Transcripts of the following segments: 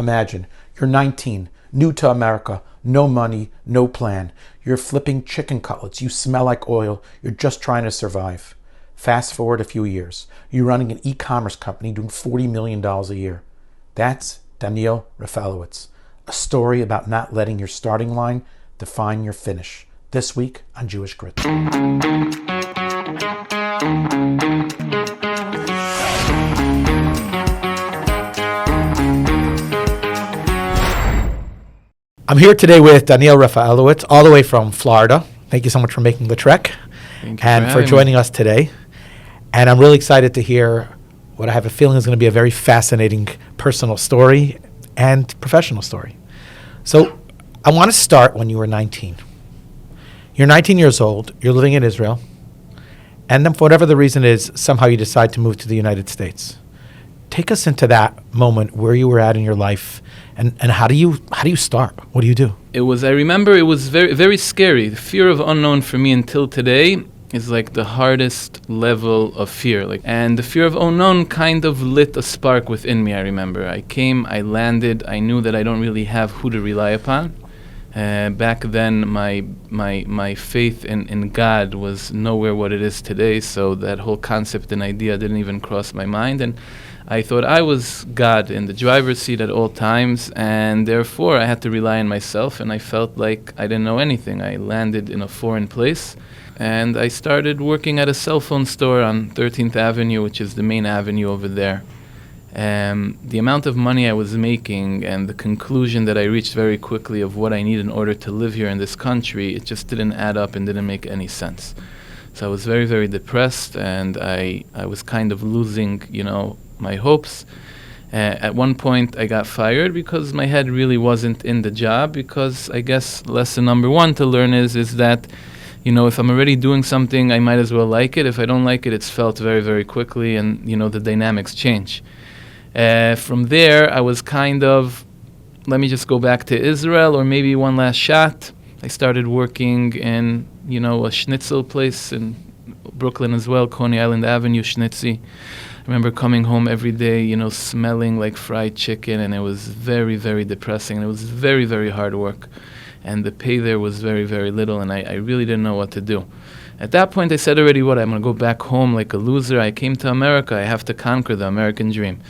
Imagine you're 19, new to America, no money, no plan. You're flipping chicken cutlets. You smell like oil. You're just trying to survive. Fast forward a few years. You're running an e-commerce company doing $40 million a year. That's Daniel Refaelovitz. A story about not letting your starting line define your finish. This week on Jewish Grit. I'm here today with Daniel Refaelovitz, all the way from Florida. Thank you so much for making the trek and for joining us today. And I'm really excited to hear what I have a feeling is going to be a very fascinating personal story and professional story. So I want to start when you were 19. You're 19 years old, you're living in Israel, and then for whatever the reason is, somehow you decide to move to the United States. Take us into that moment where you were at in your life, and how do you start? What do you do? I remember it was very, very scary. The fear of unknown for me until today is like the hardest level of fear. And the fear of unknown kind of lit a spark within me, I remember. I came, I landed, I knew that I don't really have who to rely upon. Back then, my faith in God was nowhere what it is today, so that whole concept and idea didn't even cross my mind. And I thought I was God in the driver's seat at all times, and therefore I had to rely on myself, and I felt like I didn't know anything. I landed in a foreign place, and I started working at a cell phone store on 13th Avenue, which is the main avenue over there. The amount of money I was making and the conclusion that I reached very quickly of what I need in order to live here in this country, it just didn't add up and didn't make any sense. So I was very, very depressed, and I was kind of losing, my hopes. At one point, I got fired because my head really wasn't in the job, because I guess lesson number one to learn is that, if I'm already doing something, I might as well like it. If I don't like it, it's felt very, very quickly, and, the dynamics change. From there, I was kind of, let me just go back to Israel, or maybe one last shot. I started working in, a schnitzel place in Brooklyn as well, Coney Island Avenue, Schnitzi. I remember coming home every day, smelling like fried chicken, and it was very, very depressing. And it was very, very hard work. And the pay there was very, very little, and I really didn't know what to do. At that point, I said already, I'm going to go back home like a loser. I came to America. I have to conquer the American dream.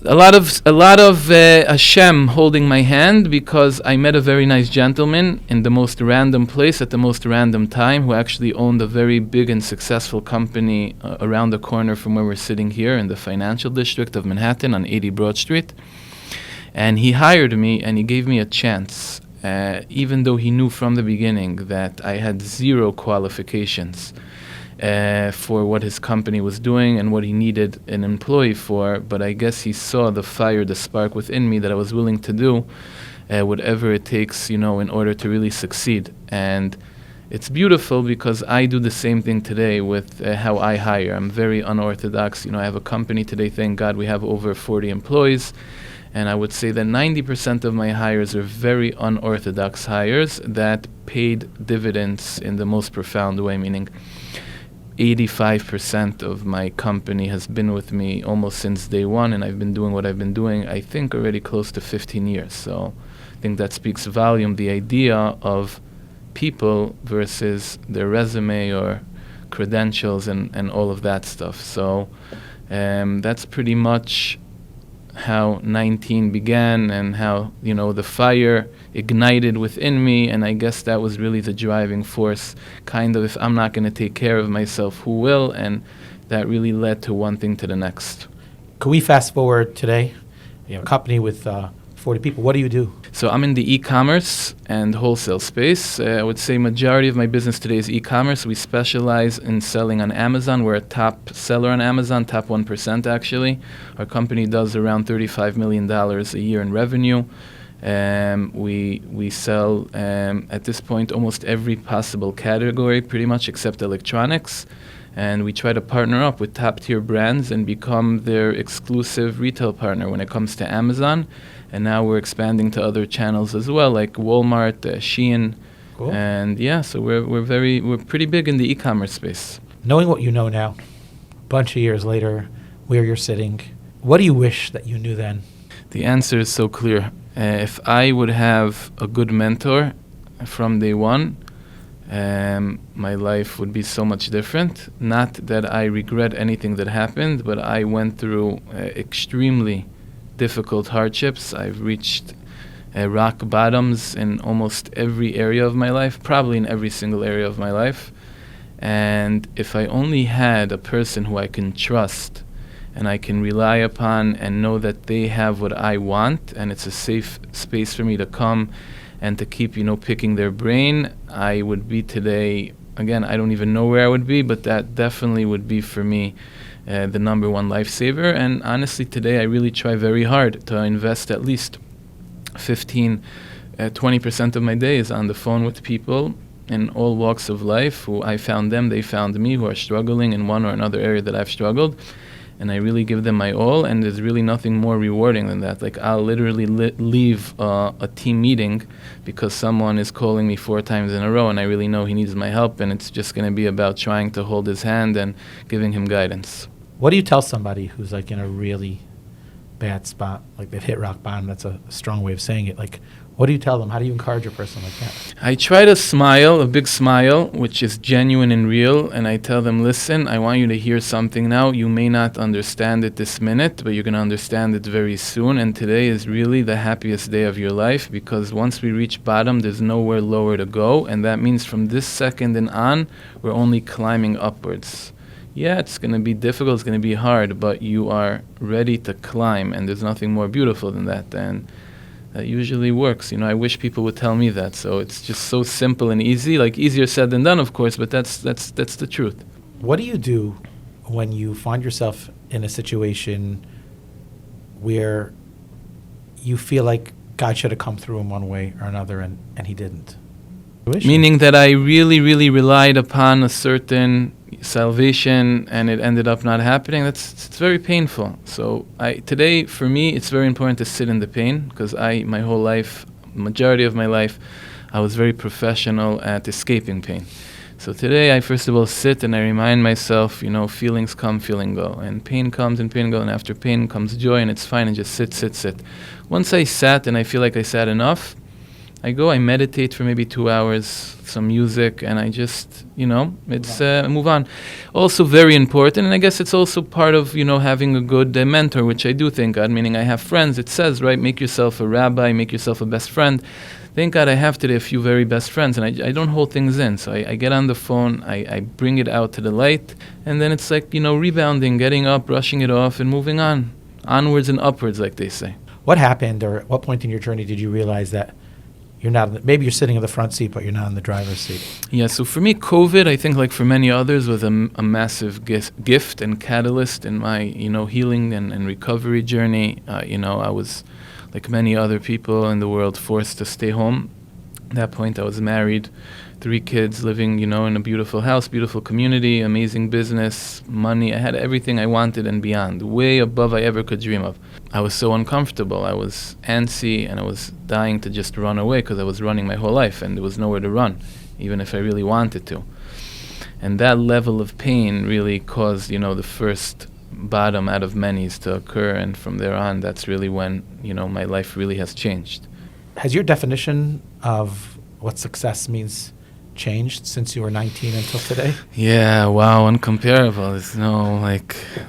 A lot of Hashem holding my hand, because I met a very nice gentleman in the most random place at the most random time, who actually owned a very big and successful company around the corner from where we're sitting here in the financial district of Manhattan on 80 Broad Street. And he hired me, and he gave me a chance. Even though he knew from the beginning that I had zero qualifications for what his company was doing and what he needed an employee for, but I guess he saw the fire, the spark within me, that I was willing to do whatever it takes, in order to really succeed. And it's beautiful, because I do the same thing today with how I hire. I'm very unorthodox. I have a company today, thank God, we have over 40 employees. And I would say that 90% of my hires are very unorthodox hires that paid dividends in the most profound way, meaning 85% of my company has been with me almost since day one, and I've been doing what I've been doing, I think, already close to 15 years. So I think that speaks volume, the idea of people versus their resume or credentials and all of that stuff. So that's pretty much how 19 began, and how, the fire ignited within me. And I guess that was really the driving force, kind of, if I'm not going to take care of myself, who will? And that really led to one thing to the next. Can we fast forward today? You have a company with 40 people. What do you do? So I'm in the e-commerce and wholesale space. I would say majority of my business today is e-commerce. We specialize in selling on Amazon. We're a top seller on Amazon, top 1% actually. Our company does around $35 million a year in revenue. We sell at this point almost every possible category, pretty much except electronics. And we try to partner up with top-tier brands and become their exclusive retail partner when it comes to Amazon. And now we're expanding to other channels as well, like Walmart, Shein. Cool. And so we're pretty big in the e-commerce space. Knowing what you know now, a bunch of years later, where you're sitting, what do you wish that you knew then? The answer is so clear. If I would have a good mentor from day one, my life would be so much different. Not that I regret anything that happened, but I went through extremely difficult hardships. I've reached rock bottoms in almost every area of my life, probably in every single area of my life. And if I only had a person who I can trust and I can rely upon and know that they have what I want and it's a safe space for me to come and to keep, picking their brain, I would be today, again, I don't even know where I would be, but that definitely would be for me the number one lifesaver. And honestly, today I really try very hard to invest at least 20% of my day is on the phone with people in all walks of life who I found them, they found me, who are struggling in one or another area that I've struggled. And I really give them my all, and there's really nothing more rewarding than that. Like, I'll literally leave a team meeting because someone is calling me 4 times in a row, and I really know he needs my help, and it's just going to be about trying to hold his hand and giving him guidance. What do you tell somebody who's like in a really bad spot, like they've hit rock bottom? That's a strong way of saying it. Like, what do you tell them? How do you encourage a person like that? I try to smile, a big smile, which is genuine and real, and I tell them, listen, I want you to hear something now. You may not understand it this minute, but you're going to understand it very soon, and today is really the happiest day of your life, because once we reach bottom, there's nowhere lower to go, and that means from this second and on, we're only climbing upwards. Yeah, it's going to be difficult, it's going to be hard, but you are ready to climb, and there's nothing more beautiful than that, and that usually works. I wish people would tell me that. So it's just so simple and easy, like easier said than done, of course, but that's the truth. What do you do when you find yourself in a situation where you feel like God should have come through in one way or another and he didn't? Meaning that I really, really relied upon a certain salvation and it ended up not happening. It's very painful. So today, for me, it's very important to sit in the pain, because my whole life, majority of my life, I was very professional at escaping pain. So today, I first of all sit and I remind myself, feelings come, feeling go, and pain comes and pain go, and after pain comes joy, and it's fine, and just sit. Once I sat and I feel like I sat enough, I meditate for maybe 2 hours, some music, and I just, move on. Also very important, and I guess it's also part of, having a good mentor, which I do thank God, meaning I have friends. It says, right, make yourself a rabbi, make yourself a best friend. Thank God I have today a few very best friends, and I don't hold things in. So I get on the phone, I bring it out to the light, and then it's like, rebounding, getting up, brushing it off, and moving on. Onwards and upwards, like they say. What happened, or at what point in your journey did you realize that you're not, maybe you're sitting in the front seat, but you're not in the driver's seat? Yeah, so for me, COVID, I think like for many others, was a massive gift and catalyst in my, healing and recovery journey. I was, like many other people in the world, forced to stay home. At that point, I was married, 3 kids, living, in a beautiful house, beautiful community, amazing business, money. I had everything I wanted and beyond, way above I ever could dream of. I was so uncomfortable. I was antsy, and I was dying to just run away, because I was running my whole life, and there was nowhere to run, even if I really wanted to. And that level of pain really caused, the first bottom out of many's to occur, and from there on, that's really when, my life really has changed. Has your definition of what success means changed since you were 19 until today? Yeah, wow, uncomparable. There's no,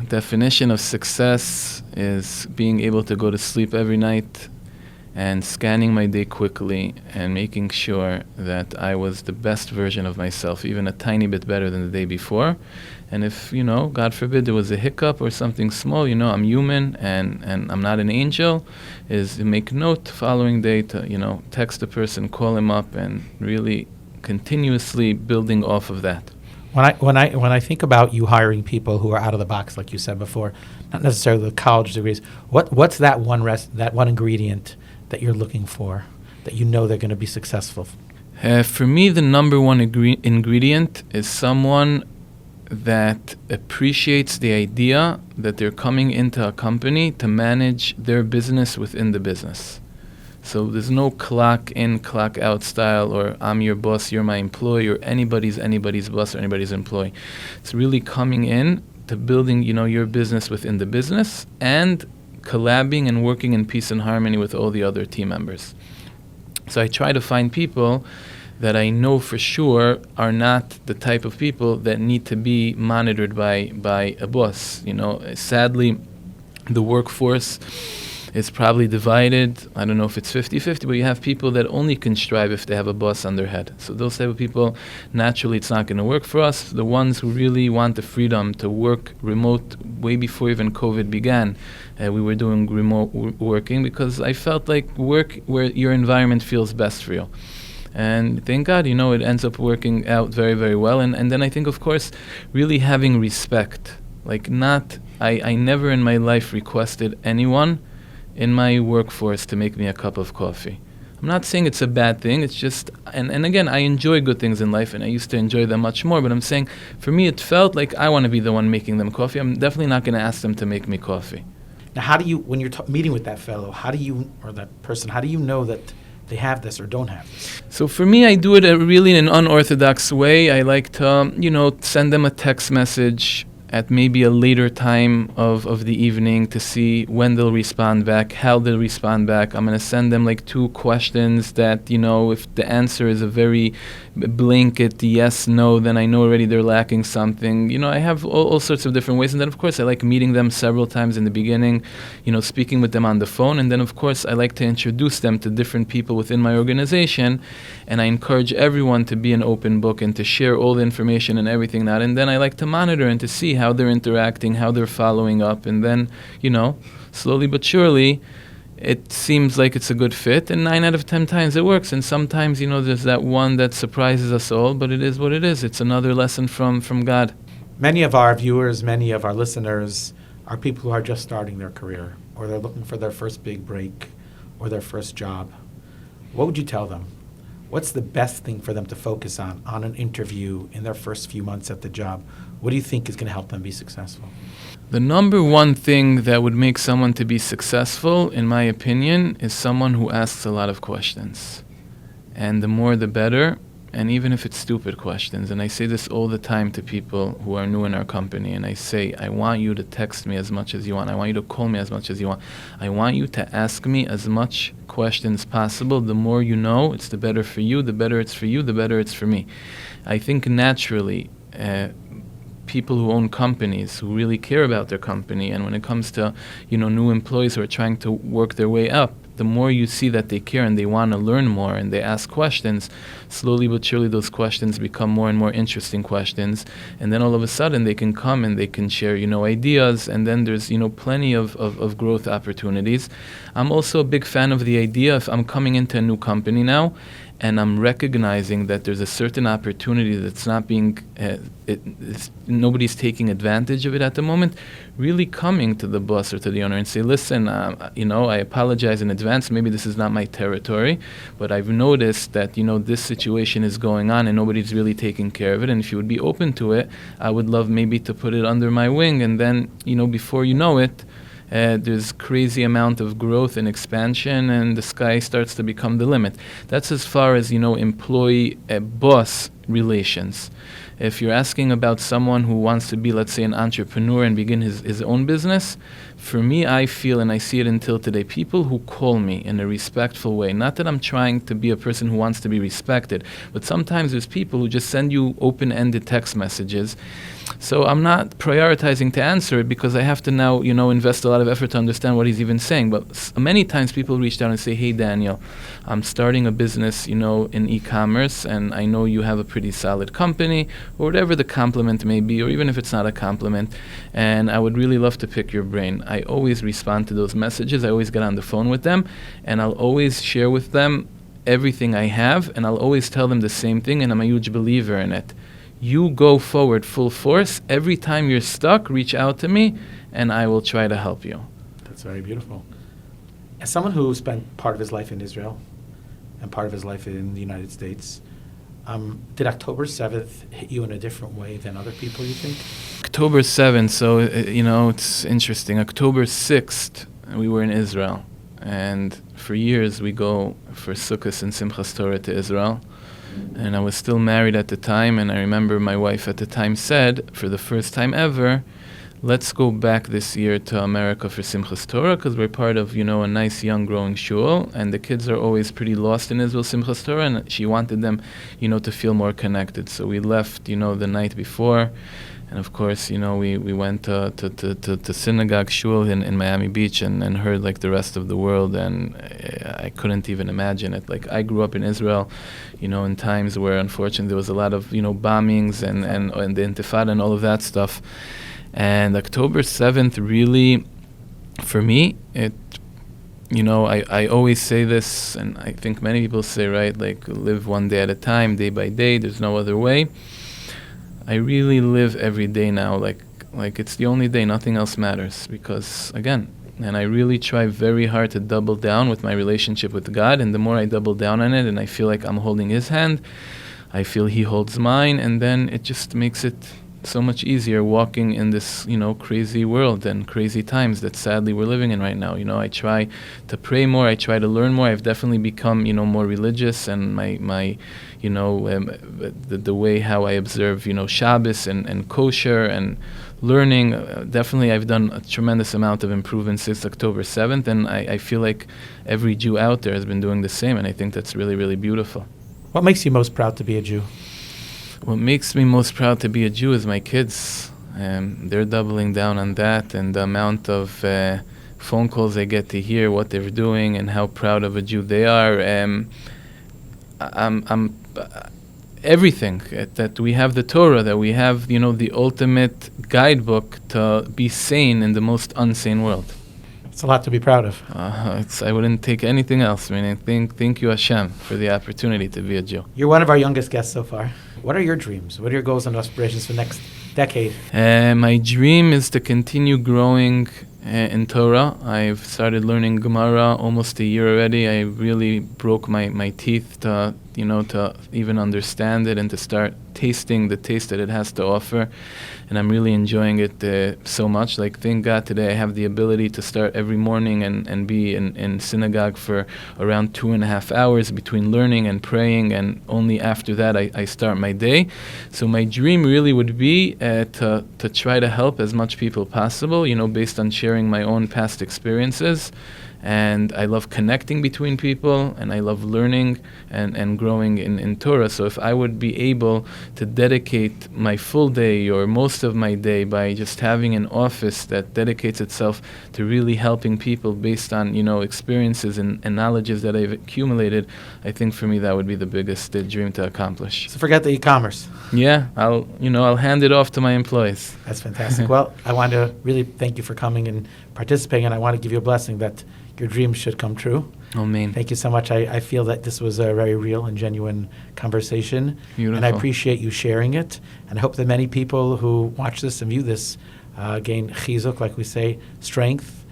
definition of success is being able to go to sleep every night and scanning my day quickly and making sure that I was the best version of myself, even a tiny bit better than the day before. And if, God forbid, there was a hiccup or something small, I'm human and I'm not an angel, is to make note following day to, text a person, call him up, and really continuously building off of that. When I think about you hiring people who are out of the box, like you said before, not necessarily the college degrees, what's that one ingredient that you're looking for, that they're going to be successful? For me, the number one ingredient is someone that appreciates the idea that they're coming into a company to manage their business within the business. So there's no clock in, clock out style, or I'm your boss, you're my employee, or anybody's boss or anybody's employee. It's really coming in to building, your business within the business, and collabing and working in peace and harmony with all the other team members. So I try to find people that I know for sure are not the type of people that need to be monitored by a boss. Sadly, the workforce is probably divided. I don't know if it's 50-50, but you have people that only can strive if they have a boss on their head. So those type of people, naturally, it's not going to work for us. The ones who really want the freedom to work remote, way before even COVID began, we were doing remote working because I felt like work where your environment feels best for you. And thank God, it ends up working out very, very well. And then I think, of course, really having respect. I never in my life requested anyone in my workforce to make me a cup of coffee. I'm not saying it's a bad thing, it's just, and again, I enjoy good things in life, and I used to enjoy them much more, but I'm saying, for me, it felt like I want to be the one making them coffee. I'm definitely not going to ask them to make me coffee. Now, how do you, when you're meeting with that fellow, how do you know that they have this or don't have this? So for me, I do it really in an unorthodox way. I like to, send them a text message at maybe a later time of the evening to see when they'll respond back, how they'll respond back. I'm going to send them 2 questions that, if the answer is a very blanket yes, no, then I know already they're lacking something. I have all sorts of different ways. And then, of course, I like meeting them several times in the beginning, speaking with them on the phone. And then, of course, I like to introduce them to different people within my organization. And I encourage everyone to be an open book and to share all the information and everything that. And then I like to monitor and to see how they're interacting, how they're following up. And then, slowly but surely, it seems like it's a good fit. And 9 out of 10 times it works. And sometimes, there's that one that surprises us all, but it is what it is. It's another lesson from God. Many of our viewers, many of our listeners are people who are just starting their career, or they're looking for their first big break or their first job. What would you tell them? What's the best thing for them to focus on an interview in their first few months at the job? What do you think is going to help them be successful? The number one thing that would make someone to be successful, in my opinion, is someone who asks a lot of questions. And the more the better, and even if it's stupid questions. And I say this all the time to people who are new in our company, and I say, I want you to text me as much as you want. I want you to call me as much as you want. I want you to ask me as much questions possible. The more you know, it's the better for you. The better it's for you, the better it's for me. I think naturally, people who own companies, who really care about their company, and when it comes to, new employees who are trying to work their way up, the more you see that they care and they want to learn more and they ask questions, slowly but surely those questions become more and more interesting questions. And then all of a sudden they can come and they can share, ideas, and then there's, plenty of growth opportunities. I'm also a big fan of the idea, if I'm coming into a new company now, and I'm recognizing that there's a certain opportunity that's not being, nobody's taking advantage of it at the moment, really coming to the boss or to the owner and say, listen, I apologize in advance, maybe this is not my territory, but I've noticed that, this situation is going on and nobody's really taking care of it, and if you would be open to it, I would love maybe to put it under my wing, and then, before you know it, there's crazy amount of growth and expansion, and the sky starts to become the limit. That's as far as, employee-boss relations. If you're asking about someone who wants to be, let's say, an entrepreneur and begin his own business, for me, I feel, and I see it until today, people who call me in a respectful way, not that I'm trying to be a person who wants to be respected, but sometimes there's people who just send you open-ended text messages. So I'm not prioritizing to answer it because I have to now, invest a lot of effort to understand what he's even saying. But many times people reach out and say, hey, Daniel, I'm starting a business, in e-commerce, and I know you have a pretty solid company, or whatever the compliment may be, or even if it's not a compliment, and I would really love to pick your brain. I always respond to those messages. I always get on the phone with them, and I'll always share with them everything I have, and I'll always tell them the same thing, and I'm a huge believer in it. You go forward full force. Every time you're stuck, reach out to me, and I will try to help you. That's very beautiful. As someone who spent part of his life in Israel and part of his life in the United States, did October 7th hit you in a different way than other people, you think? October 7th, so, it's interesting. October 6th, we were in Israel. And for years, we go for Sukkot and Simchas Torah to Israel. And I was still married at the time, and I remember my wife at the time said, for the first time ever, let's go back this year to America for Simchas Torah, because we're part of, a nice young growing shul, and the kids are always pretty lost in Israel Simchas Torah, and she wanted them, to feel more connected. So we left, the night before, and of course, we went to synagogue shul in Miami Beach and heard like the rest of the world, and I couldn't even imagine it. Like, I grew up in Israel, in times where unfortunately there was a lot of, bombings and the Intifada and all of that stuff. And October 7th really, for me, I always say this, and I think many people say, right, like, live one day at a time, day by day, there's no other way. I really live every day now, like it's the only day, nothing else matters, because, again, and I really try very hard to double down with my relationship with God, and the more I double down on it, and I feel like I'm holding His hand, I feel He holds mine, and then it just makes it so much easier walking in this, crazy world and crazy times that sadly we're living in right now. I try to pray more, I try to learn more. I've definitely become, more religious, and my the way how I observe, Shabbos and kosher and learning, definitely I've done a tremendous amount of improvement since October 7th, and I feel like every Jew out there has been doing the same, and I think that's really, really beautiful. What makes you most proud to be a Jew? What makes me most proud to be a Jew is my kids. They're doubling down on that, and the amount of phone calls I get to hear what they're doing and how proud of a Jew they are. I'm everything, that we have the Torah, that we have, the ultimate guidebook to be sane in the most unsane world. It's a lot to be proud of. I wouldn't take anything else. I mean, thank you, Hashem, for the opportunity to be a Jew. You're one of our youngest guests so far. What are your dreams? What are your goals and aspirations for the next decade? My dream is to continue growing in Torah. I've started learning Gemara almost a year already. I really broke my teeth to even understand it and to start tasting the taste that it has to offer. And I'm really enjoying it so much. Like, thank God today I have the ability to start every morning and be in synagogue for around 2.5 hours between learning and praying, and only after that I start my day. So my dream really would be to try to help as much people possible, based on sharing my own past experiences. And I love connecting between people, and I love learning and growing in Torah. So if I would be able to dedicate my full day or most of my day by just having an office that dedicates itself to really helping people based on, experiences and knowledges that I've accumulated, I think for me that would be the biggest dream to accomplish. So forget the e-commerce. Yeah, I'll hand it off to my employees. That's fantastic. Well, I want to really thank you for coming and participating, and I want to give you a blessing that your dreams should come true. Amen. Thank you so much. I feel that this was a very real and genuine conversation. Beautiful. And I appreciate you sharing it. And I hope that many people who watch this and view this gain chizuk, like we say, strength.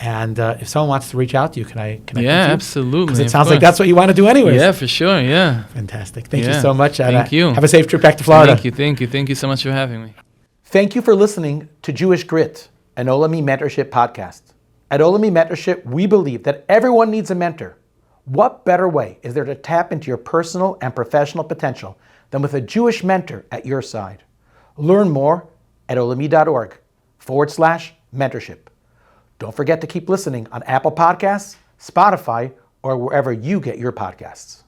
And if someone wants to reach out to you, can I connect with you? Yeah, absolutely. Because it sounds like that's what you want to do anyways. Yeah, for sure, yeah. Fantastic. Thank you so much. And thank you. Have a safe trip back to Florida. Thank you so much for having me. Thank you for listening to Jewish Grit, an Olami Mentorship podcast. At Olami Mentorship, we believe that everyone needs a mentor. What better way is there to tap into your personal and professional potential than with a Jewish mentor at your side? Learn more at olami.org/mentorship. Don't forget to keep listening on Apple Podcasts, Spotify, or wherever you get your podcasts.